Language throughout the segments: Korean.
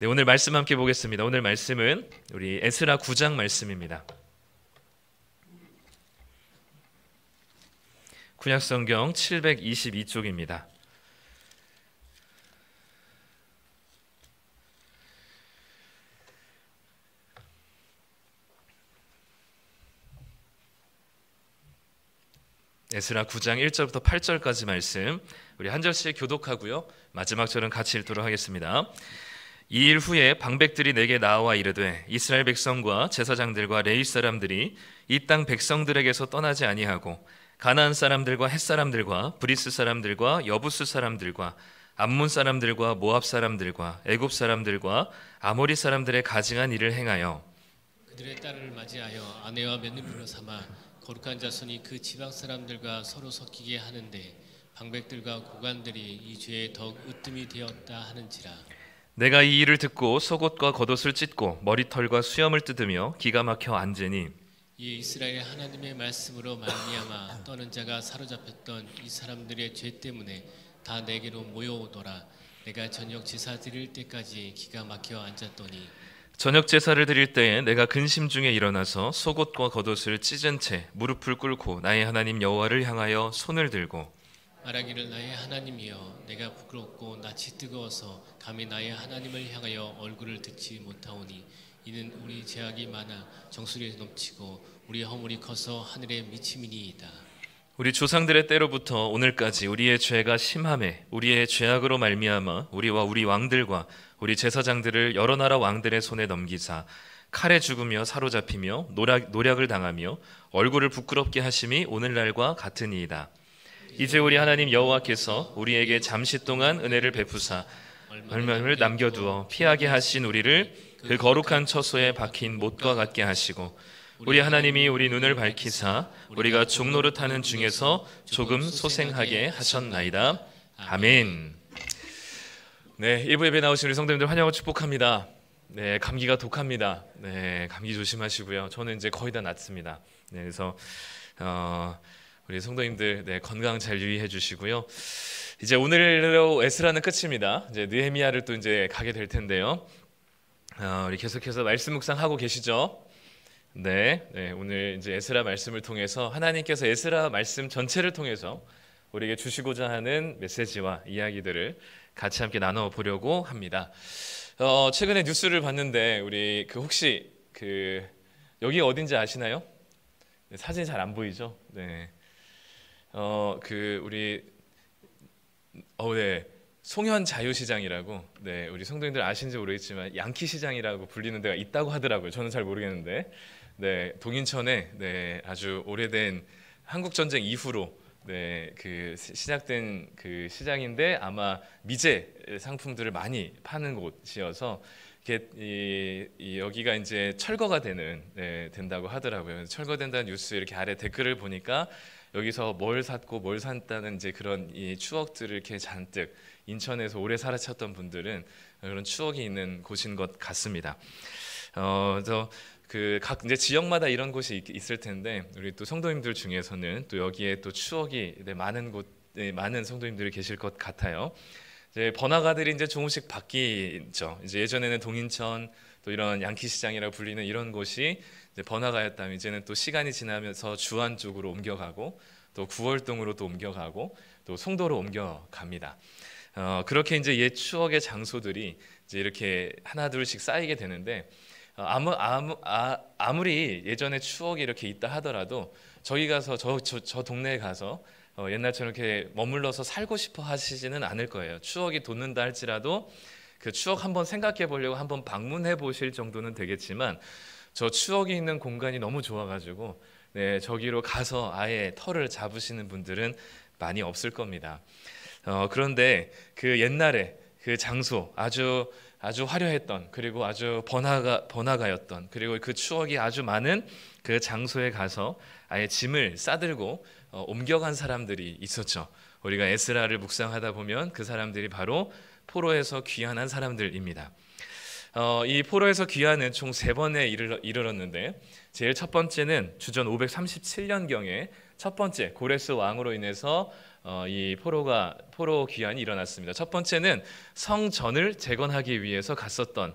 네, 오늘 말씀 함께 보겠습니다. 오늘 말씀은 우리 에스라 9장 말씀입니다. 구약성경 722쪽입니다. 에스라 9장 1절부터 8절까지 말씀 우리 한 절씩 교독하고요. 마지막 절은 같이 읽도록 하겠습니다. 이 일 후에 방백들이 내게 나와 이르되 이스라엘 백성과 제사장들과 레위 사람들이 이 땅 백성들에게서 떠나지 아니하고 가나안 사람들과 헷 사람들과 브리스 사람들과 여부스 사람들과 암몬 사람들과 모압 사람들과 애굽 사람들과 아모리 사람들의 가증한 일을 행하여 그들의 딸을 맞이하여 아내와 며느리로 삼아 거룩한 자손이 그 지방 사람들과 서로 섞이게 하는데 방백들과 고관들이 이 죄에 더욱 으뜸이 되었다 하는지라. 내가 이 일을 듣고 속옷과 겉옷을 찢고 머리털과 수염을 뜯으며 기가 막혀 앉으니 이 이스라엘의 하나님의 말씀으로 말미암아 떠는 자가 사로잡혔던 이 사람들의 죄 때문에 다 내게로 모여오더라. 내가 저녁 제사 드릴 때까지 기가 막혀 앉았더니 저녁 제사를 드릴 때에 내가 근심 중에 일어나서 속옷과 겉옷을 찢은 채 무릎을 꿇고 나의 하나님 여호와를 향하여 손을 들고 말하기를 나의 하나님이여 내가 부끄럽고 낯이 뜨거워서 감히 나의 하나님을 향하여 얼굴을 듣지 못하오니 이는 우리 죄악이 많아 정수리에 넘치고 우리 허물이 커서 하늘에 미침이니이다. 우리 조상들의 때로부터 오늘까지 우리의 죄가 심함에 우리의 죄악으로 말미암아 우리와 우리 왕들과 우리 제사장들을 여러 나라 왕들의 손에 넘기사 칼에 죽으며 사로잡히며 노략을 당하며 얼굴을 부끄럽게 하심이 오늘날과 같으니이다. 이제 우리 하나님 여호와께서 우리에게 잠시 동안 은혜를 베푸사 얼마를 남겨두어 피하게 하신 우리를 그 거룩한 처소에 박힌 못과 같게 하시고 우리 하나님이 우리 눈을 밝히사 우리가 종노릇하는 중에서 조금 소생하게 하셨나이다. 아멘. 네, 일부 예배 나오신 우리 성도님들 환영하고 축복합니다. 네, 감기가 독합니다. 네, 감기 조심하시고요. 저는 이제 거의 다 낫습니다. 네, 그래서 우리 성도님들 네, 건강 잘 유의해 주시고요. 이제 오늘로 에스라는 끝입니다. 이제 느헤미야를 또 이제 가게 될 텐데요. 우리 계속해서 말씀 묵상하고 계시죠? 네, 오늘 이제 에스라 말씀을 통해서 하나님께서 에스라 말씀 전체를 통해서 우리에게 주시고자 하는 메시지와 이야기들을 같이 함께 나눠 보려고 합니다. 최근에 뉴스를 봤는데 우리 혹시 여기 어딘지 아시나요? 네, 사진이 잘 안 보이죠? 네. 네. 송현 자유시장이라고, 네, 우리 성도님들 아시는지 모르겠지만 양키 시장이라고 불리는 데가 있다고 하더라고요. 저는 잘 모르겠는데, 네, 동인천에 네, 아주 오래된 한국 전쟁 이후로 네, 시작된 시장인데 아마 미제 상품들을 많이 파는 곳이어서 여기가 이제 철거가 된다고 하더라고요. 철거된다는 뉴스 이렇게 아래 댓글을 보니까 여기서 뭘 샀고 뭘 샀다는 이제 그런 이 추억들을 이렇게 잔뜩 인천에서 오래 살아쳤던 분들은 그런 추억이 있는 곳인 것 같습니다. 그래서 각 이제 지역마다 이런 곳이 있을 텐데 우리 또 성도님들 중에서는 또 여기에 또 추억이 많은 성도님들이 계실 것 같아요. 이제 번화가들이 이제 조금씩 바뀌죠. 이제 예전에는 동인천 또 이런 양키시장이라고 불리는 이런 곳이 이제 번화가였다면 이제는 또 시간이 지나면서 주안 쪽으로 옮겨가고 또 구월동으로 또 옮겨가고 또 송도로 옮겨갑니다. 그렇게 이제 옛 추억의 장소들이 이제 이렇게 하나 둘씩 쌓이게 되는데 아무리 예전에 추억이 이렇게 있다 하더라도 저기 가서 저 동네에 가서 옛날처럼 이렇게 머물러서 살고 싶어 하시지는 않을 거예요. 추억이 돋는다 할지라도 그 추억 한번 생각해 보려고 한번 방문해 보실 정도는 되겠지만 저 추억이 있는 공간이 너무 좋아가지고 네, 저기로 가서 아예 터를 잡으시는 분들은 많이 없을 겁니다. 그런데 그 옛날에 그 장소 아주 화려했던 그리고 아주 번화가였던 그리고 그 추억이 아주 많은 그 장소에 가서 아예 짐을 싸들고 옮겨간 사람들이 있었죠. 우리가 에스라를 묵상하다 보면 그 사람들이 바로 포로에서 귀환한 사람들입니다. 이 포로에서 귀환은 총 3번에 이르렀는데 제일 첫 번째는 주전 537년경에 첫 번째 고레스 왕으로 인해서 이 포로 귀환이 일어났습니다. 첫 번째는 성전을 재건하기 위해서 갔었던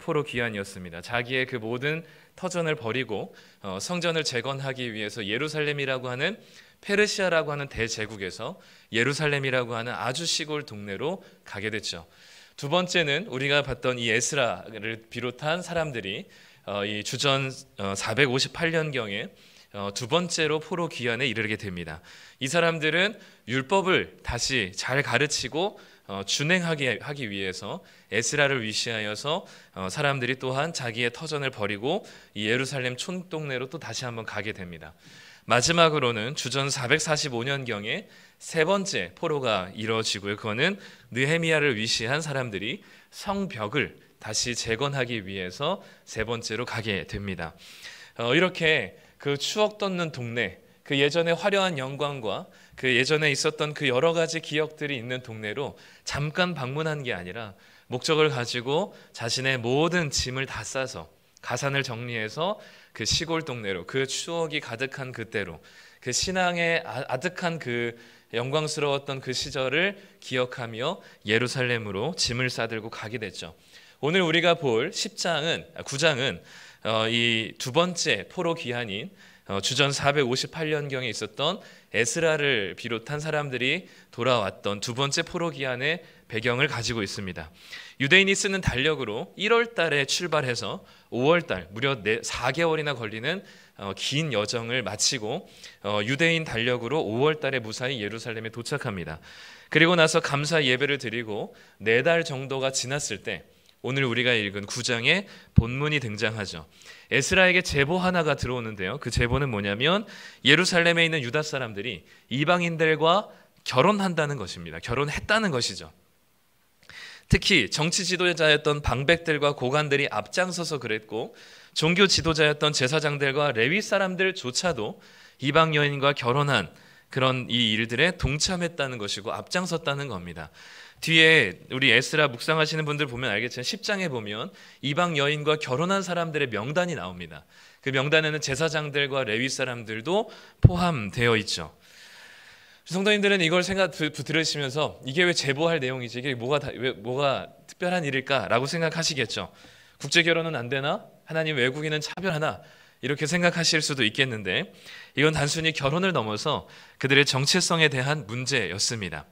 포로 귀환이었습니다. 자기의 그 모든 터전을 버리고 성전을 재건하기 위해서 예루살렘이라고 하는 페르시아라고 하는 대제국에서 예루살렘이라고 하는 아주 시골 동네로 가게 됐죠. 두 번째는 우리가 봤던 이 에스라를 비롯한 사람들이 이 주전 458년경에 두 번째로 포로 귀환에 이르게 됩니다. 이 사람들은 율법을 다시 잘 가르치고 준행하기 위해서 에스라를 위시하여서 사람들이 또한 자기의 터전을 버리고 이 예루살렘 촌동네로 또 다시 한번 가게 됩니다. 마지막으로는 주전 445년경에 세 번째 포로가 이루어지고요. 그거는 느헤미야를 위시한 사람들이 성벽을 다시 재건하기 위해서 세 번째로 가게 됩니다. 이렇게 그 추억 돋는 동네, 그 예전의 화려한 영광과 그 예전에 있었던 그 여러 가지 기억들이 있는 동네로 잠깐 방문한 게 아니라 목적을 가지고 자신의 모든 짐을 다 싸서 가산을 정리해서 그 시골 동네로, 그 추억이 가득한 그때로, 그 신앙의 아득한 그 영광스러웠던 그 시절을 기억하며 예루살렘으로 짐을 싸들고 가게 됐죠. 오늘 우리가 볼 9장은 이 두 번째 포로 귀환인 주전 458년경에 있었던 에스라를 비롯한 사람들이 돌아왔던 두 번째 포로 귀환의 배경을 가지고 있습니다. 유대인이 쓰는 달력으로 1월 달에 출발해서 5월 달 무려 4개월이나 걸리는 긴 여정을 마치고 유대인 달력으로 5월 달에 무사히 예루살렘에 도착합니다. 그리고 나서 감사 예배를 드리고 4달 정도가 지났을 때 오늘 우리가 읽은 9장의 본문이 등장하죠. 에스라에게 제보 하나가 들어오는데요. 그 제보는 뭐냐면 예루살렘에 있는 유다 사람들이 이방인들과 결혼한다는 것입니다. 결혼했다는 것이죠. 특히 정치 지도자였던 방백들과 고관들이 앞장서서 그랬고 종교 지도자였던 제사장들과 레위 사람들조차도 이방 여인과 결혼한 그런 이 일들에 동참했다는 것이고 앞장섰다는 겁니다. 뒤에 우리 에스라 묵상하시는 분들 보면 알겠지만 10장에 보면 이방 여인과 결혼한 사람들의 명단이 나옵니다. 그 명단에는 제사장들과 레위 사람들도 포함되어 있죠. 성도님들은 이걸 들으시면서 이게 왜 제보할 내용이지? 이게 뭐가 특별한 일일까라고 생각하시겠죠. 국제 결혼은 안 되나? 하나님 외국인은 차별하나? 이렇게 생각하실 수도 있겠는데 이건 단순히 결혼을 넘어서 그들의 정체성에 대한 문제였습니다.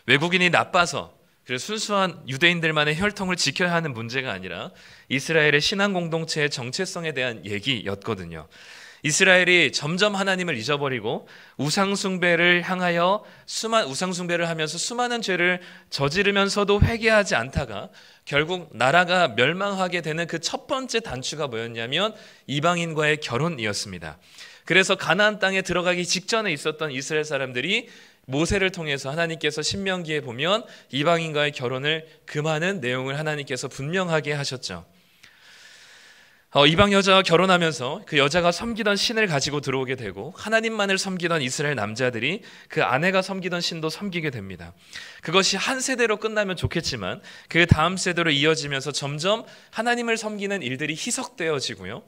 외국인이 나빠서 그래서 순수한 유대인들만의 혈통을 지켜야 하는 문제가 아니라 이스라엘의 신앙 공동체의 정체성에 대한 얘기였거든요. 이스라엘이 점점 하나님을 잊어버리고 우상숭배를 향하여 우상숭배를 하면서 수많은 죄를 저지르면서도 회개하지 않다가 결국 나라가 멸망하게 되는 그 첫 번째 단추가 뭐였냐면 이방인과의 결혼이었습니다. 그래서 가나안 땅에 들어가기 직전에 있었던 이스라엘 사람들이 모세를 통해서 하나님께서 신명기에 보면 이방인과의 결혼을 금하는 내용을 하나님께서 분명하게 하셨죠. 이방 여자와 결혼하면서 그 여자가 섬기던 신을 가지고 들어오게 되고 하나님만을 섬기던 이스라엘 남자들이 그 아내가 섬기던 신도 섬기게 됩니다. 그것이 한 세대로 끝나면 좋겠지만 그 다음 세대로 이어지면서 점점 하나님을 섬기는 일들이 희석되어지고요.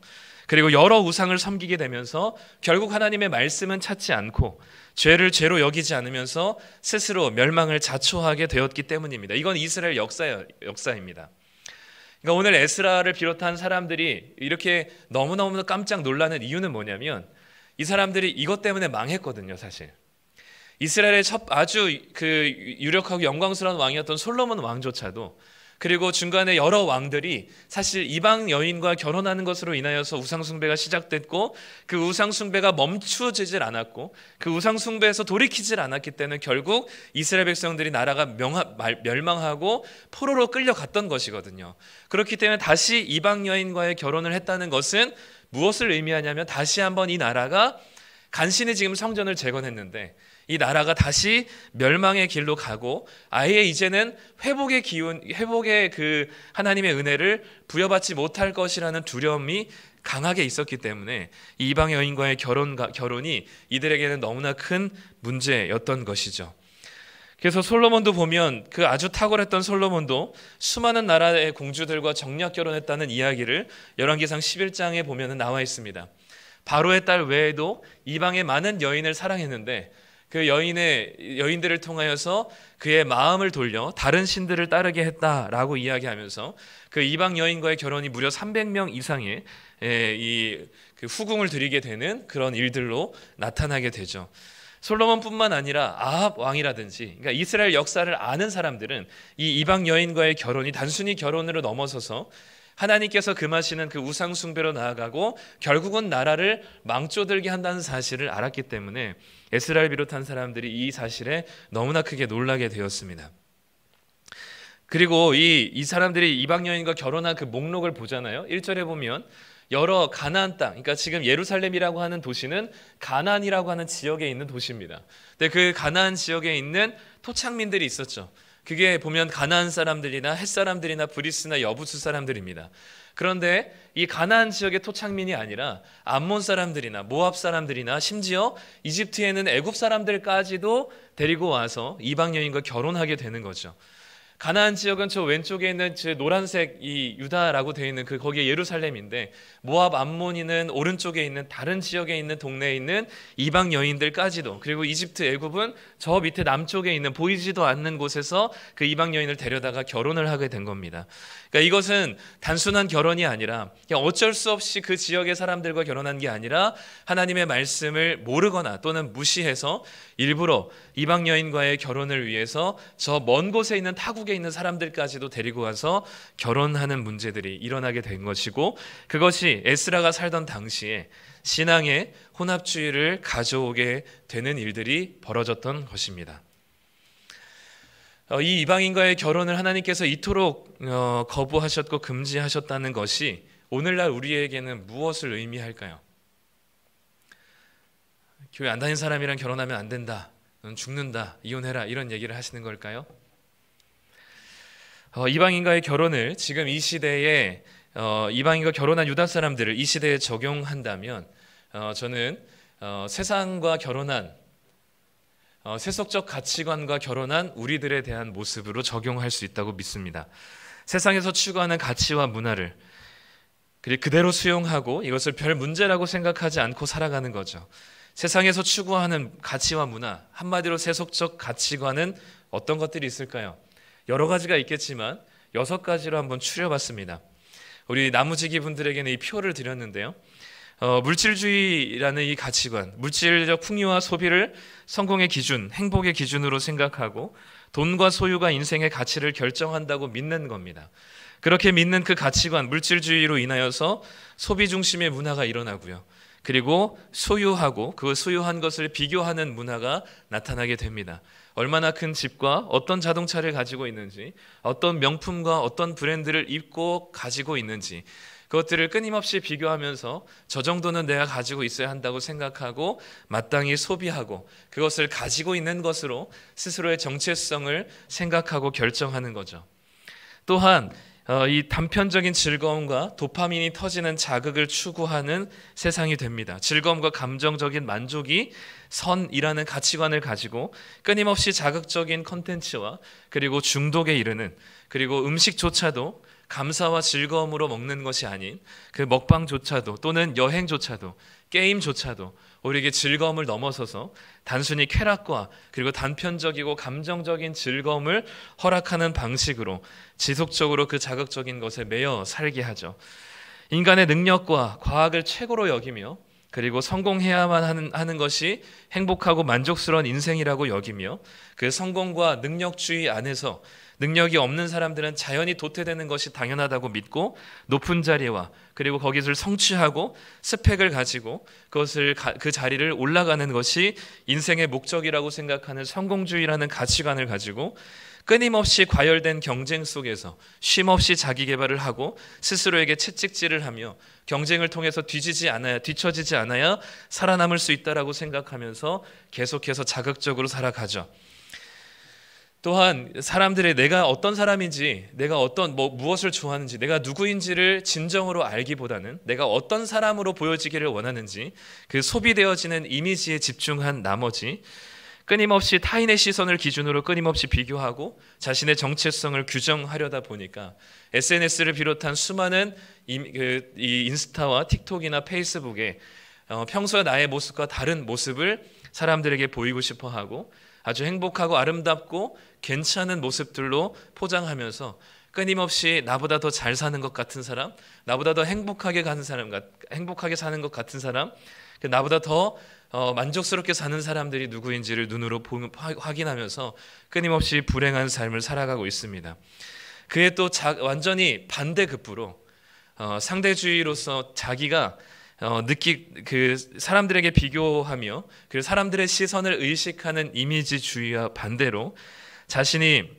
그리고 여러 우상을 섬기게 되면서 결국 하나님의 말씀은 찾지 않고 죄를 죄로 여기지 않으면서 스스로 멸망을 자초하게 되었기 때문입니다. 이건 이스라엘 역사입니다. 그러니까 오늘 에스라를 비롯한 사람들이 이렇게 너무너무 깜짝 놀라는 이유는 뭐냐면 이 사람들이 이것 때문에 망했거든요, 사실. 이스라엘의 아주 그 유력하고 영광스러운 왕이었던 솔로몬 왕조차도 그리고 중간에 여러 왕들이 사실 이방 여인과 결혼하는 것으로 인하여서 우상숭배가 시작됐고 그 우상숭배가 멈추지질 않았고 그 우상숭배에서 돌이키질 않았기 때문에 결국 이스라엘 백성들이 나라가 멸망하고 포로로 끌려갔던 것이거든요. 그렇기 때문에 다시 이방 여인과의 결혼을 했다는 것은 무엇을 의미하냐면 다시 한번 이 나라가 간신히 지금 성전을 재건했는데 이 나라가 다시 멸망의 길로 가고 아예 이제는 회복의 그 하나님의 은혜를 부여받지 못할 것이라는 두려움이 강하게 있었기 때문에 이방 여인과의 결혼이 이들에게는 너무나 큰 문제였던 것이죠. 그래서 솔로몬도 보면 그 아주 탁월했던 솔로몬도 수많은 나라의 공주들과 정략 결혼했다는 이야기를 열왕기상 11장에 보면 나와 있습니다. 바로의 딸 외에도 이방의 많은 여인을 사랑했는데 그 여인들을 통하여서 그의 마음을 돌려 다른 신들을 따르게 했다라고 이야기하면서 그 이방 여인과의 결혼이 무려 300명 이상의 그 후궁을 들이게 되는 그런 일들로 나타나게 되죠. 솔로몬뿐만 아니라 아합 왕이라든지, 그러니까 이스라엘 역사를 아는 사람들은 이 이방 여인과의 결혼이 단순히 결혼으로 넘어서서 하나님께서 금하시는 그 우상 숭배로 나아가고 결국은 나라를 망조들게 한다는 사실을 알았기 때문에 에스라를 비롯한 사람들이 이 사실에 너무나 크게 놀라게 되었습니다. 그리고 이 사람들이 이방 여인과 결혼한 그 목록을 보잖아요. 1절에 보면 여러 가나안 땅, 그러니까 지금 예루살렘이라고 하는 도시는 가나안이라고 하는 지역에 있는 도시입니다. 근데 그 가나안 지역에 있는 토착민들이 있었죠. 그게 보면 가나안 사람들이나 헷 사람들이나 브리스나 여부스 사람들입니다. 그런데 이 가나안 지역의 토착민이 아니라 암몬 사람들이나 모압 사람들이나 심지어 이집트에는 애굽 사람들까지도 데리고 와서 이방 여인과 결혼하게 되는 거죠. 가나안 지역은 저 왼쪽에 있는 저 노란색 이 유다라고 되어 있는 그 거기에 예루살렘인데, 모압 암몬이는 오른쪽에 있는 다른 지역에 있는 동네에 있는 이방 여인들까지도, 그리고 이집트 애굽은 저 밑에 남쪽에 있는 보이지도 않는 곳에서 그 이방 여인을 데려다가 결혼을 하게 된 겁니다. 그러니까 이것은 단순한 결혼이 아니라 그냥 어쩔 수 없이 그 지역의 사람들과 결혼한 게 아니라 하나님의 말씀을 모르거나 또는 무시해서 일부러 이방 여인과의 결혼을 위해서 저 먼 곳에 있는 타국에 있는 사람들까지도 데리고 와서 결혼하는 문제들이 일어나게 된 것이고, 그것이 에스라가 살던 당시에 신앙의 혼합주의를 가져오게 되는 일들이 벌어졌던 것입니다. 이 이방인과의 결혼을 하나님께서 이토록 거부하셨고 금지하셨다는 것이 오늘날 우리에게는 무엇을 의미할까요? 교회 안 다니는 사람이랑 결혼하면 안 된다, 넌 죽는다, 이혼해라, 이런 얘기를 하시는 걸까요? 이방인과의 결혼을 지금 이 시대에 이방인과 결혼한 유다 사람들을 이 시대에 적용한다면 저는 세상과 결혼한 세속적 가치관과 결혼한 우리들에 대한 모습으로 적용할 수 있다고 믿습니다. 세상에서 추구하는 가치와 문화를 그대로 수용하고 이것을 별 문제라고 생각하지 않고 살아가는 거죠. 세상에서 추구하는 가치와 문화, 한마디로 세속적 가치관은 어떤 것들이 있을까요? 여러 가지가 있겠지만 6가지로 한번 추려봤습니다. 우리 나무지기 분들에게는 이 표를 드렸는데요. 물질주의라는 이 가치관, 물질적 풍요와 소비를 성공의 기준, 행복의 기준으로 생각하고 돈과 소유가 인생의 가치를 결정한다고 믿는 겁니다. 그렇게 믿는 그 가치관, 물질주의로 인하여서 소비 중심의 문화가 일어나고요. 그리고 소유하고 그 소유한 것을 비교하는 문화가 나타나게 됩니다. 얼마나 큰 집과 어떤 자동차를 가지고 있는지, 어떤 명품과 어떤 브랜드를 입고 가지고 있는지, 그것들을 끊임없이 비교하면서 저 정도는 내가 가지고 있어야 한다고 생각하고 마땅히 소비하고 그것을 가지고 있는 것으로 스스로의 정체성을 생각하고 결정하는 거죠. 또한 이 단편적인 즐거움과 도파민이 터지는 자극을 추구하는 세상이 됩니다. 즐거움과 감정적인 만족이 선이라는 가치관을 가지고 끊임없이 자극적인 컨텐츠와 그리고 중독에 이르는, 그리고 음식조차도 감사와 즐거움으로 먹는 것이 아닌 그 먹방조차도 또는 여행조차도 게임조차도 우리에게 즐거움을 넘어서서 단순히 쾌락과 그리고 단편적이고 감정적인 즐거움을 허락하는 방식으로 지속적으로 그 자극적인 것에 매여 살게 하죠. 인간의 능력과 과학을 최고로 여기며 그리고 성공해야만 하는 것이 행복하고 만족스러운 인생이라고 여기며 그 성공과 능력주의 안에서 능력이 없는 사람들은 자연히 도태되는 것이 당연하다고 믿고 높은 자리와 그리고 거기를 성취하고 스펙을 가지고 그 자리를 올라가는 것이 인생의 목적이라고 생각하는 성공주의라는 가치관을 가지고 끊임없이 과열된 경쟁 속에서 쉼없이 자기 개발을 하고 스스로에게 채찍질을 하며 경쟁을 통해서 뒤처지지 않아야 살아남을 수 있다라고 생각하면서 계속해서 자극적으로 살아가죠. 또한 사람들의 내가 어떤 사람인지, 내가 무엇을 좋아하는지, 내가 누구인지를 진정으로 알기보다는 내가 어떤 사람으로 보여지기를 원하는지 그 소비되어지는 이미지에 집중한 나머지 끊임없이 타인의 시선을 기준으로 끊임없이 비교하고 자신의 정체성을 규정하려다 보니까 SNS를 비롯한 수많은 이 인스타와 틱톡이나 페이스북에 평소의 나의 모습과 다른 모습을 사람들에게 보이고 싶어 하고 아주 행복하고 아름답고 괜찮은 모습들로 포장하면서 끊임없이 나보다 더 잘 사는 것 같은 사람, 나보다 더 행복하게 사는 것 같은 사람, 나보다 더 만족스럽게 사는 사람들이 누구인지를 눈으로 확인하면서 끊임없이 불행한 삶을 살아가고 있습니다. 그에 또 완전히 반대급부로 상대주의로서 자기가 그 사람들에게 비교하며 그 사람들의 시선을 의식하는 이미지주의와 반대로 자신이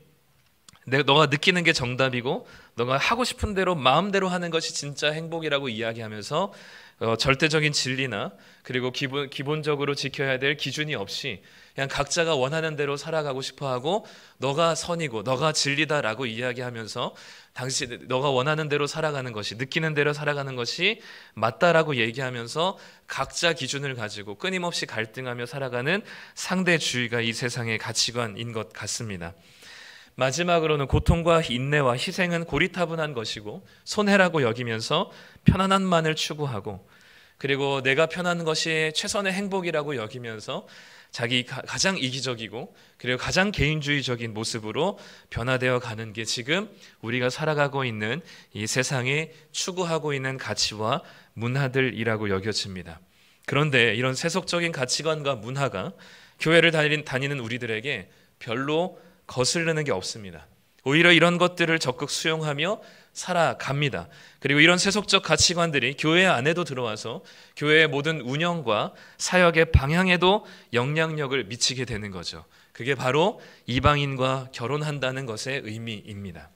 너가 느끼는 게 정답이고 너가 하고 싶은 대로 마음대로 하는 것이 진짜 행복이라고 이야기하면서 절대적인 진리나 그리고 기본적으로 지켜야 될 기준이 없이 그냥 각자가 원하는 대로 살아가고 싶어하고 너가 선이고 너가 진리다라고 이야기하면서 너가 원하는 대로 살아가는 것이 느끼는 대로 살아가는 것이 맞다라고 얘기하면서 각자 기준을 가지고 끊임없이 갈등하며 살아가는 상대주의가 이 세상의 가치관인 것 같습니다. 마지막으로는 고통과 인내와 희생은 고리타분한 것이고 손해라고 여기면서 편안함만을 추구하고 그리고 내가 편한 것이 최선의 행복이라고 여기면서 자기 가장 이기적이고 그리고 가장 개인주의적인 모습으로 변화되어 가는 게 지금 우리가 살아가고 있는 이 세상에 추구하고 있는 가치와 문화들이라고 여겨집니다. 그런데 이런 세속적인 가치관과 문화가 교회를 다니는 우리들에게 별로 거스르는 게 없습니다. 오히려 이런 것들을 적극 수용하며 살아갑니다. 그리고 이런 세속적 가치관들이 교회 안에도 들어와서 교회의 모든 운영과 사역의 방향에도 영향력을 미치게 되는 거죠. 그게 바로 이방인과 결혼한다는 것의 의미입니다.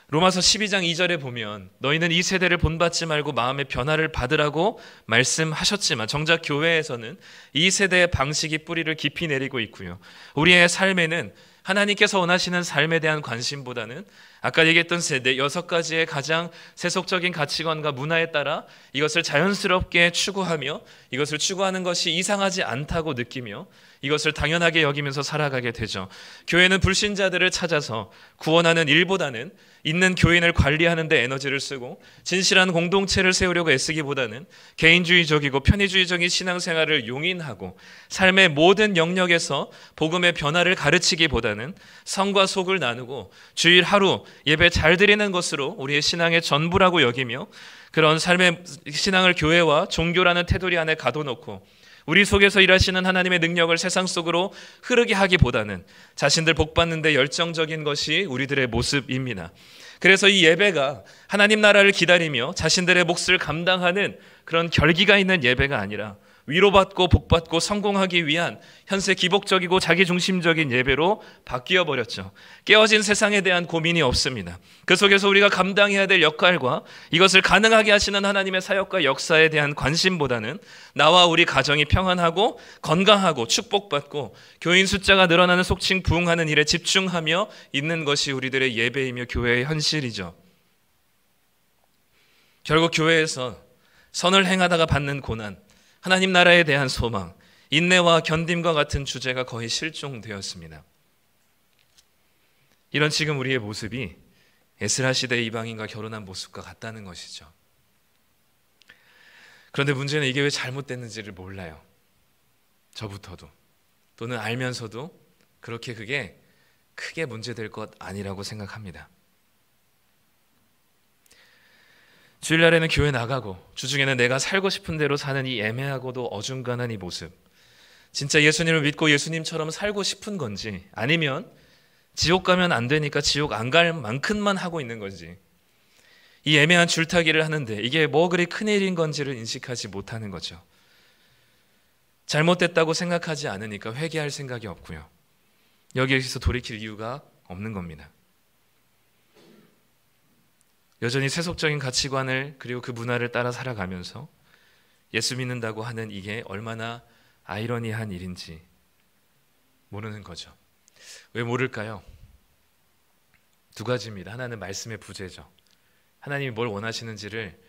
로마서 12장 2절에 보면 너희는 이 세대를 본받지 말고 마음의 변화를 받으라고 말씀하셨지만 정작 교회에서는 이 세대의 방식이 뿌리를 깊이 내리고 있고요. 우리의 삶에는 하나님께서 원하시는 삶에 대한 관심보다는 아까 얘기했던 세대 6가지의 가장 세속적인 가치관과 문화에 따라 이것을 자연스럽게 추구하며 이것을 추구하는 것이 이상하지 않다고 느끼며 이것을 당연하게 여기면서 살아가게 되죠. 교회는 불신자들을 찾아서 구원하는 일보다는 있는 교인을 관리하는 데 에너지를 쓰고 진실한 공동체를 세우려고 애쓰기보다는 개인주의적이고 편의주의적인 신앙생활을 용인하고 삶의 모든 영역에서 복음의 변화를 가르치기보다는 성과 속을 나누고 주일 하루 예배 잘 드리는 것으로 우리의 신앙의 전부라고 여기며 그런 삶의 신앙을 교회와 종교라는 테두리 안에 가둬놓고 우리 속에서 일하시는 하나님의 능력을 세상 속으로 흐르게 하기보다는 자신들 복받는 데 열정적인 것이 우리들의 모습입니다. 그래서 이 예배가 하나님 나라를 기다리며 자신들의 몫을 감당하는 그런 결기가 있는 예배가 아니라 위로받고 복받고 성공하기 위한 현세 기복적이고 자기중심적인 예배로 바뀌어 버렸죠. 깨어진 세상에 대한 고민이 없습니다. 그 속에서 우리가 감당해야 될 역할과 이것을 가능하게 하시는 하나님의 사역과 역사에 대한 관심보다는 나와 우리 가정이 평안하고 건강하고 축복받고 교인 숫자가 늘어나는 속칭 부흥하는 일에 집중하며 있는 것이 우리들의 예배이며 교회의 현실이죠. 결국 교회에서 선을 행하다가 받는 고난, 하나님 나라에 대한 소망, 인내와 견딤과 같은 주제가 거의 실종되었습니다. 이런 지금 우리의 모습이 에스라 시대 이방인과 결혼한 모습과 같다는 것이죠. 그런데 문제는 이게 왜 잘못됐는지를 몰라요. 저부터도. 또는 알면서도 그렇게 그게 크게 문제될 것 아니라고 생각합니다. 주일날에는 교회 나가고 주중에는 내가 살고 싶은 대로 사는 이 애매하고도 어중간한 이 모습, 진짜 예수님을 믿고 예수님처럼 살고 싶은 건지 아니면 지옥 가면 안 되니까 지옥 안 갈 만큼만 하고 있는 건지, 이 애매한 줄타기를 하는데 이게 뭐 그리 큰일인 건지를 인식하지 못하는 거죠. 잘못됐다고 생각하지 않으니까 회개할 생각이 없고요. 여기에서 돌이킬 이유가 없는 겁니다. 여전히 세속적인 가치관을 그리고 그 문화를 따라 살아가면서 예수 믿는다고 하는 이게 얼마나 아이러니한 일인지 모르는 거죠. 왜 모를까요? 두 가지입니다. 하나는 말씀의 부재죠. 하나님이 뭘 원하시는지를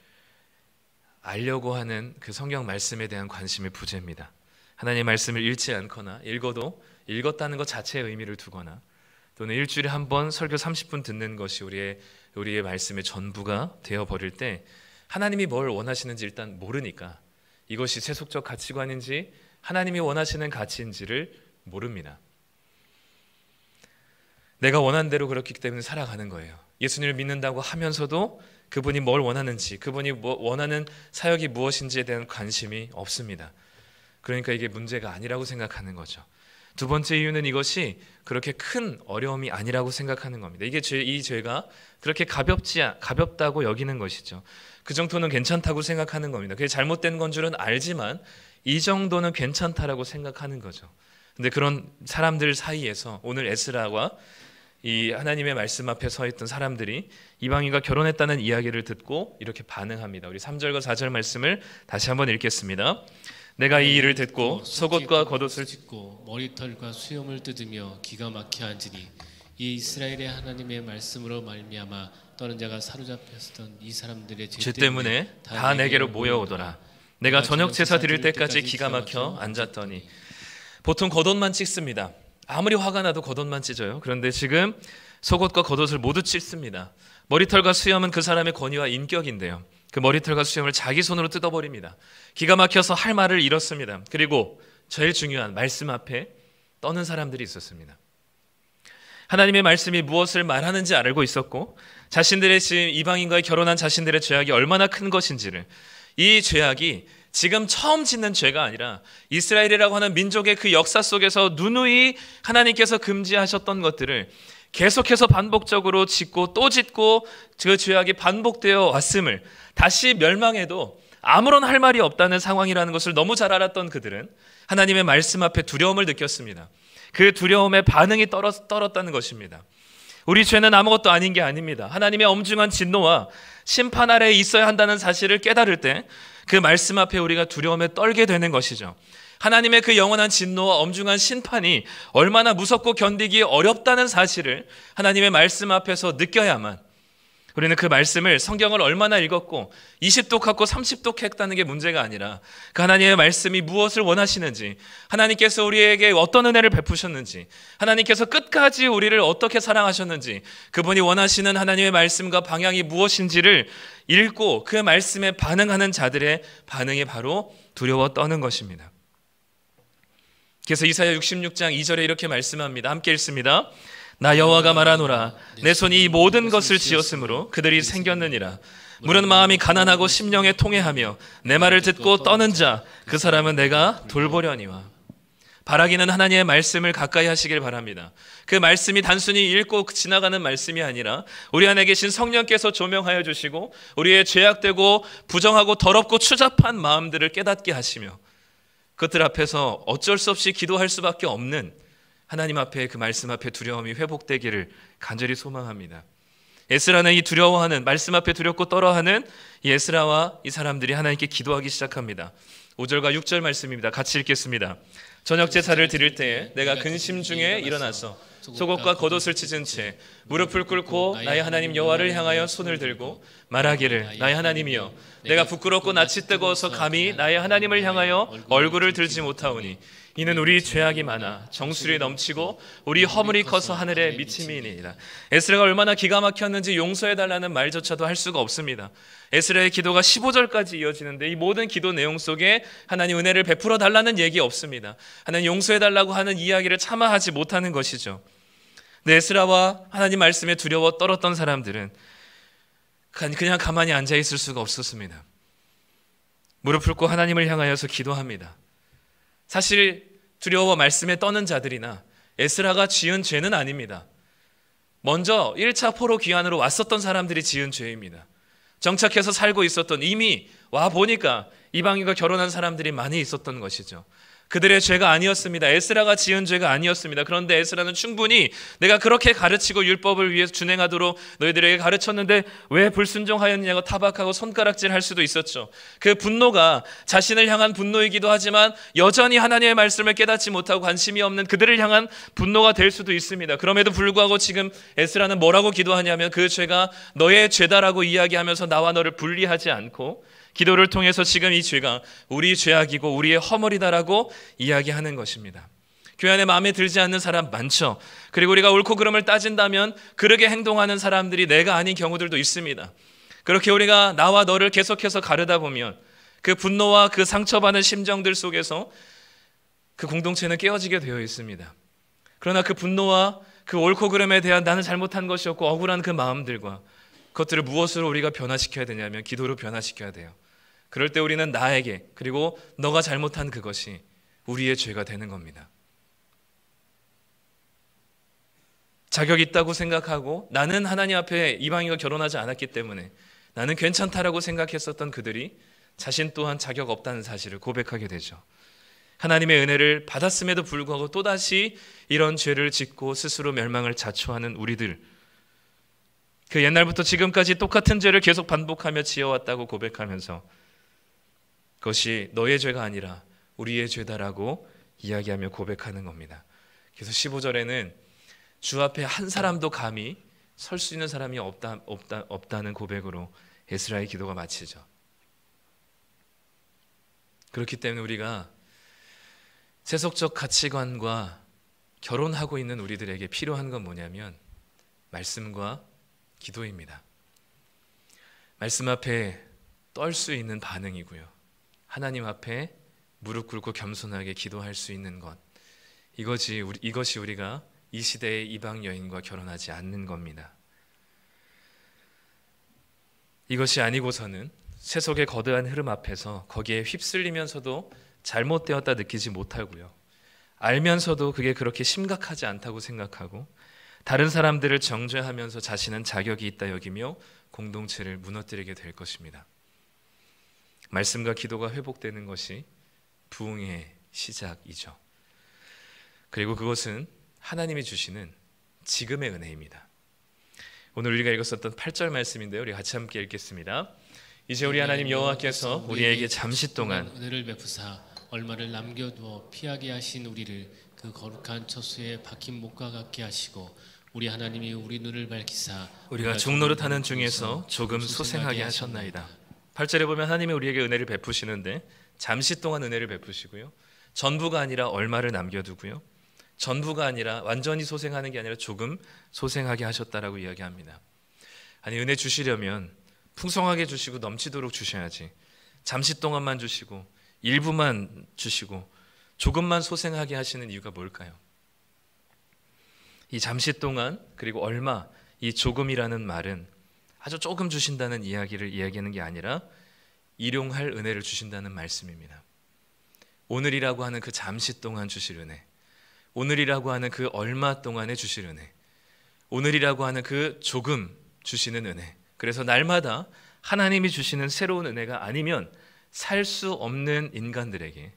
알려고 하는 그 성경 말씀에 대한 관심의 부재입니다. 하나님의 말씀을 읽지 않거나 읽어도 읽었다는 것 자체의 의미를 두거나 또는 일주일에 한 번 설교 30분 듣는 것이 우리의 말씀의 전부가 되어버릴 때 하나님이 뭘 원하시는지 일단 모르니까 이것이 세속적 가치관인지 하나님이 원하시는 가치인지를 모릅니다. 내가 원하는 대로 그렇기 때문에 살아가는 거예요. 예수님을 믿는다고 하면서도 그분이 뭘 원하는지, 그분이 원하는 사역이 무엇인지에 대한 관심이 없습니다. 그러니까 이게 문제가 아니라고 생각하는 거죠. 두 번째 이유는 이것이 그렇게 큰 어려움이 아니라고 생각하는 겁니다. 이 죄가 그렇게 가볍다고 여기는 것이죠. 그 정도는 괜찮다고 생각하는 겁니다. 그게 잘못된 건 줄은 알지만 이 정도는 괜찮다라고 생각하는 거죠. 근데 그런 사람들 사이에서 오늘 에스라와 이 하나님의 말씀 앞에 서 있던 사람들이 이방인과 결혼했다는 이야기를 듣고 이렇게 반응합니다. 우리 3절과 4절 말씀을 다시 한번 읽겠습니다. 내가 이 일을 듣고 속옷과 겉옷을 찢고 머리털과 수염을 뜯으며 기가 막혀 앉으니 이 이스라엘의 하나님의 말씀으로 말미암아 떠는 자가 사로잡혔던 이 사람들의 죄 때문에 다 내게로 모여오더라. 내가 저녁 제사 드릴 때까지 기가 막혀 앉았더니. 보통 겉옷만 찢습니다. 아무리 화가 나도 겉옷만 찢어요. 그런데 지금 속옷과 겉옷을 모두 찢습니다. 머리털과 수염은 그 사람의 권위와 인격인데요. 그 머리털과 수염을 자기 손으로 뜯어버립니다. 기가 막혀서 할 말을 잃었습니다. 그리고 제일 중요한 말씀 앞에 떠는 사람들이 있었습니다. 하나님의 말씀이 무엇을 말하는지 알고 있었고 자신들의 지금 이방인과의 결혼한 자신들의 죄악이 얼마나 큰 것인지를, 이 죄악이 지금 처음 짓는 죄가 아니라 이스라엘이라고 하는 민족의 그 역사 속에서 누누이 하나님께서 금지하셨던 것들을 계속해서 반복적으로 짓고 또 짓고 그 죄악이 반복되어 왔음을, 다시 멸망해도 아무런 할 말이 없다는 상황이라는 것을 너무 잘 알았던 그들은 하나님의 말씀 앞에 두려움을 느꼈습니다. 그 두려움의 반응이 떨었다는 것입니다. 우리 죄는 아무것도 아닌 게 아닙니다. 하나님의 엄중한 진노와 심판 아래에 있어야 한다는 사실을 깨달을 때 그 말씀 앞에 우리가 두려움에 떨게 되는 것이죠. 하나님의 그 영원한 진노와 엄중한 심판이 얼마나 무섭고 견디기 어렵다는 사실을 하나님의 말씀 앞에서 느껴야만, 우리는 그 말씀을, 성경을 얼마나 읽었고 20독하고 30독 했다는 게 문제가 아니라 그 하나님의 말씀이 무엇을 원하시는지, 하나님께서 우리에게 어떤 은혜를 베푸셨는지, 하나님께서 끝까지 우리를 어떻게 사랑하셨는지, 그분이 원하시는 하나님의 말씀과 방향이 무엇인지를 읽고 그 말씀에 반응하는 자들의 반응이 바로 두려워 떠는 것입니다. 그래서 이사야 66장 2절에 이렇게 말씀합니다. 함께 읽습니다. 나 여호와가 말하노라. 내 손이 이 모든 것을 지었으므로 그들이 생겼느니라. 물은 마음이 가난하고 심령에 통회하며 내 말을 듣고 떠는 자, 그 사람은 내가 돌보려니와. 바라기는 하나님의 말씀을 가까이 하시길 바랍니다. 그 말씀이 단순히 읽고 지나가는 말씀이 아니라 우리 안에 계신 성령께서 조명하여 주시고 우리의 죄악되고 부정하고 더럽고 추잡한 마음들을 깨닫게 하시며 그것들 앞에서 어쩔 수 없이 기도할 수밖에 없는 하나님 앞에, 그 말씀 앞에 두려움이 회복되기를 간절히 소망합니다. 에스라는 이 두려워하는, 말씀 앞에 두렵고 떨어하는 이 에스라와 이 사람들이 하나님께 기도하기 시작합니다. 5절과 6절 말씀입니다. 같이 읽겠습니다. 저녁 제사를 드릴 때에 내가 근심 중에 일어나서 속옷과 겉옷을 찢은 채 무릎을 꿇고 나의 하나님 여호와를 향하여 손을 들고 말하기를, 나의 하나님이여, 내가 부끄럽고 낯이 뜨거워서 감히 나의 하나님을 향하여 얼굴을 들지 못하오니 이는 우리 죄악이 많아 정수리 넘치고 우리 허물이 커서 하늘에 미침이니이다. 에스라가 얼마나 기가 막혔는지 용서해달라는 말조차도 할 수가 없습니다. 에스라의 기도가 15절까지 이어지는데 이 모든 기도 내용 속에 하나님 은혜를 베풀어 달라는 얘기 없습니다. 하나님 용서해달라고 하는 이야기를 차마 하지 못하는 것이죠. 근데 에스라와 하나님 말씀에 두려워 떨었던 사람들은 그냥 가만히 앉아있을 수가 없었습니다. 무릎 꿇고 하나님을 향하여서 기도합니다. 사실 두려워 말씀에 떠는 자들이나 에스라가 지은 죄는 아닙니다. 먼저 1차 포로 귀환으로 왔었던 사람들이 지은 죄입니다. 정착해서 살고 있었던, 이미 와 보니까 이방인과 결혼한 사람들이 많이 있었던 것이죠. 그들의 죄가 아니었습니다. 에스라가 지은 죄가 아니었습니다. 그런데 에스라는 충분히 내가 그렇게 가르치고 율법을 위해서 준행하도록 너희들에게 가르쳤는데 왜 불순종하였냐고 타박하고 손가락질 할 수도 있었죠. 그 분노가 자신을 향한 분노이기도 하지만 여전히 하나님의 말씀을 깨닫지 못하고 관심이 없는 그들을 향한 분노가 될 수도 있습니다. 그럼에도 불구하고 지금 에스라는 뭐라고 기도하냐면 그 죄가 너의 죄다라고 이야기하면서 나와 너를 분리하지 않고 기도를 통해서 지금 이 죄가 우리 죄악이고 우리의 허물이다라고 이야기하는 것입니다. 교회 안에 마음에 들지 않는 사람 많죠. 그리고 우리가 옳고 그름을 따진다면 그렇게 행동하는 사람들이 내가 아닌 경우들도 있습니다. 그렇게 우리가 나와 너를 계속해서 가르다 보면 그 분노와 그 상처받는 심정들 속에서 그 공동체는 깨어지게 되어 있습니다. 그러나 그 분노와 그 옳고 그름에 대한 나는 잘못한 것이었고 억울한 그 마음들과 그것들을 무엇으로 우리가 변화시켜야 되냐면 기도로 변화시켜야 돼요. 그럴 때 우리는 나에게 그리고 너가 잘못한 그것이 우리의 죄가 되는 겁니다. 자격 있다고 생각하고 나는 하나님 앞에 이방인과 결혼하지 않았기 때문에 나는 괜찮다라고 생각했었던 그들이 자신 또한 자격 없다는 사실을 고백하게 되죠. 하나님의 은혜를 받았음에도 불구하고 또다시 이런 죄를 짓고 스스로 멸망을 자초하는 우리들, 그 옛날부터 지금까지 똑같은 죄를 계속 반복하며 지어왔다고 고백하면서 그것이 너의 죄가 아니라 우리의 죄다라고 이야기하며 고백하는 겁니다. 그래서 15절에는 주 앞에 한 사람도 감히 설 수 있는 사람이 없다는 고백으로 에스라의 기도가 마치죠. 그렇기 때문에 우리가 세속적 가치관과 결혼하고 있는 우리들에게 필요한 건 뭐냐면 말씀과 기도입니다. 말씀 앞에 떨 수 있는 반응이고요. 하나님 앞에 무릎 꿇고 겸손하게 기도할 수 있는 것. 이것이 우리가 이 시대의 이방 여인과 결혼하지 않는 겁니다. 이것이 아니고서는 세속의 거대한 흐름 앞에서 거기에 휩쓸리면서도 잘못되었다 느끼지 못하고요. 알면서도 그게 그렇게 심각하지 않다고 생각하고 다른 사람들을 정죄하면서 자신은 자격이 있다 여기며 공동체를 무너뜨리게 될 것입니다. 말씀과 기도가 회복되는 것이 부흥의 시작이죠. 그리고 그것은 하나님이 주시는 지금의 은혜입니다. 오늘 우리가 읽었었던 8절 말씀인데요. 우리 같이 함께 읽겠습니다. 이제 우리 하나님 여호와께서 우리에게 잠시 동안 은혜를 베푸사 얼마를 남겨두어 피하게 하신 우리를 그 거룩한 처소에 박힌 목과 같게 하시고 우리 하나님이 우리 눈을 밝히사 우리가 종노릇하는 중에서 조금 소생하게 하셨나이다. 8절에 보면 하나님이 우리에게 은혜를 베푸시는데 잠시 동안 은혜를 베푸시고요. 전부가 아니라 얼마를 남겨두고요. 전부가 아니라 완전히 소생하는 게 아니라 조금 소생하게 하셨다라고 이야기합니다. 아니 은혜 주시려면 풍성하게 주시고 넘치도록 주셔야지 잠시 동안만 주시고 일부만 주시고 조금만 소생하게 하시는 이유가 뭘까요? 이 잠시 동안 그리고 얼마, 이 조금이라는 말은 아주 조금 주신다는 이야기를 이야기하는 게 아니라 일용할 은혜를 주신다는 말씀입니다. 오늘이라고 하는 그 잠시 동안 주실 은혜, 오늘이라고 하는 그 얼마 동안에 주실 은혜, 오늘이라고 하는 그 조금 주시는 은혜. 그래서 날마다 하나님이 주시는 새로운 은혜가 아니면 살 수 없는 인간들에게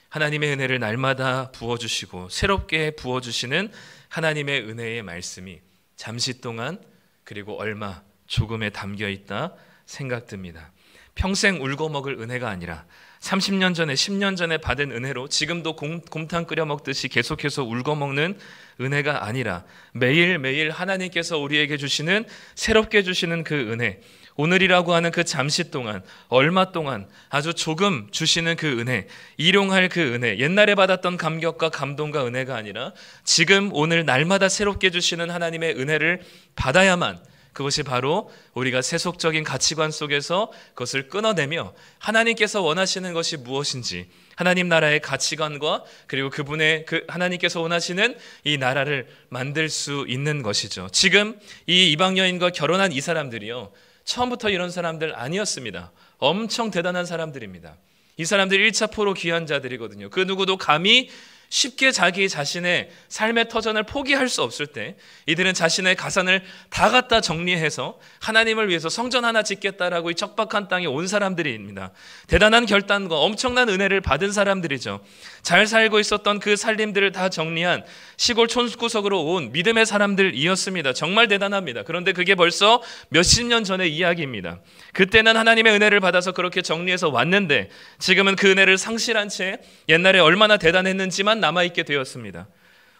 하나님의 은혜를 날마다 부어주시고 새롭게 부어주시는 하나님의 은혜의 말씀이 잠시 동안 그리고 얼마 조금에 담겨있다 생각됩니다. 평생 울고 먹을 은혜가 아니라 30년 전에 10년 전에 받은 은혜로 지금도 곰탕 끓여 먹듯이 계속해서 울고 먹는 은혜가 아니라 매일매일 하나님께서 우리에게 주시는 새롭게 주시는 그 은혜, 오늘이라고 하는 그 잠시 동안 얼마 동안 아주 조금 주시는 그 은혜, 일용할 그 은혜, 옛날에 받았던 감격과 감동과 은혜가 아니라 지금 오늘 날마다 새롭게 주시는 하나님의 은혜를 받아야만 그것이 바로 우리가 세속적인 가치관 속에서 그것을 끊어내며 하나님께서 원하시는 것이 무엇인지 하나님 나라의 가치관과 그리고 그분의 하나님께서 원하시는 이 나라를 만들 수 있는 것이죠. 지금 이 이방 여인과 결혼한 이 사람들이요, 처음부터 이런 사람들 아니었습니다. 엄청 대단한 사람들입니다. 이 사람들 1차 포로 귀한 자들이거든요. 그 누구도 감히 쉽게 자기 자신의 삶의 터전을 포기할 수 없을 때 이들은 자신의 가산을 다 갖다 정리해서 하나님을 위해서 성전 하나 짓겠다라고 이 척박한 땅에 온 사람들입니다. 대단한 결단과 엄청난 은혜를 받은 사람들이죠. 잘 살고 있었던 그 살림들을 다 정리한 시골 촌구석으로 온 믿음의 사람들이었습니다. 정말 대단합니다. 그런데 그게 벌써 몇십 년 전의 이야기입니다. 그때는 하나님의 은혜를 받아서 그렇게 정리해서 왔는데 지금은 그 은혜를 상실한 채 옛날에 얼마나 대단했는지만 남아있게 되었습니다.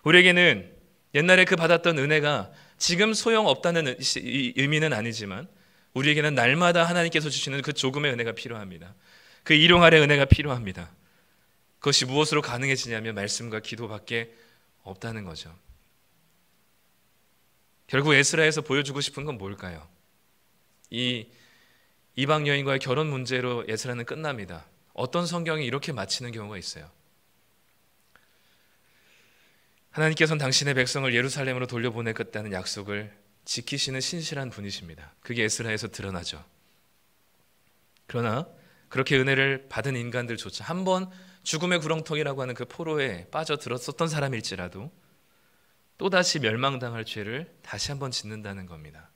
우리에게는 옛날에 그 받았던 은혜가 지금 소용없다는 의미는 아니지만 우리에게는 날마다 하나님께서 주시는 그 조금의 은혜가 필요합니다. 그 일용할의 은혜가 필요합니다. 그것이 무엇으로 가능해지냐면 말씀과 기도밖에 없다는 거죠. 결국 에스라에서 보여주고 싶은 건 뭘까요? 이 이방 여인과의 결혼 문제로 에스라는 끝납니다. 어떤 성경이 이렇게 마치는 경우가 있어요. 하나님께서는 당신의 백성을 예루살렘으로 돌려보내겠다는 약속을 지키시는 신실한 분이십니다. 그게 에스라에서 드러나죠. 그러나 그렇게 은혜를 받은 인간들조차 한번 죽음의 구렁텅이라고 하는 그 포로에 빠져들었었던 사람일지라도 또다시 멸망당할 죄를 다시 한번 짓는다는 겁니다.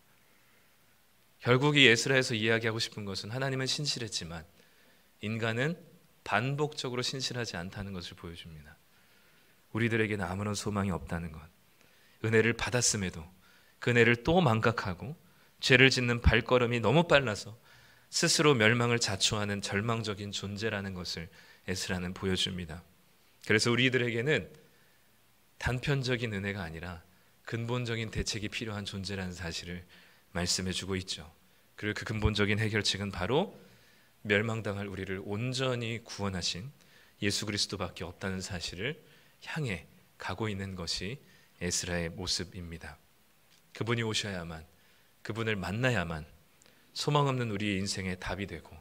결국 이 에스라에서 이야기하고 싶은 것은 하나님은 신실했지만 인간은 반복적으로 신실하지 않다는 것을 보여줍니다. 우리들에게는 아무런 소망이 없다는 것, 은혜를 받았음에도 그 은혜를 또 망각하고 죄를 짓는 발걸음이 너무 빨라서 스스로 멸망을 자초하는 절망적인 존재라는 것을 에스라는 보여줍니다. 그래서 우리들에게는 단편적인 은혜가 아니라 근본적인 대책이 필요한 존재라는 사실을 말씀해주고 있죠. 그리고 그 근본적인 해결책은 바로 멸망당할 우리를 온전히 구원하신 예수 그리스도밖에 없다는 사실을 향해 가고 있는 것이 에스라의 모습입니다. 그분이 오셔야만, 그분을 만나야만 소망 없는 우리의 인생의 답이 되고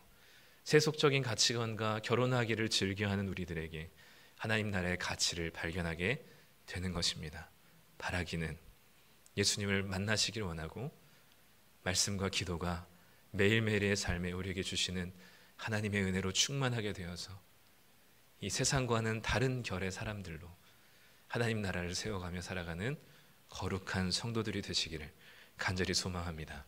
세속적인 가치관과 결혼하기를 즐겨하는 우리들에게 하나님 나라의 가치를 발견하게 되는 것입니다. 바라기는 예수님을 만나시길 원하고 말씀과 기도가 매일매일의 삶에 우리에게 주시는 하나님의 은혜로 충만하게 되어서 이 세상과는 다른 결의 사람들로 하나님 나라를 세워가며 살아가는 거룩한 성도들이 되시기를 간절히 소망합니다.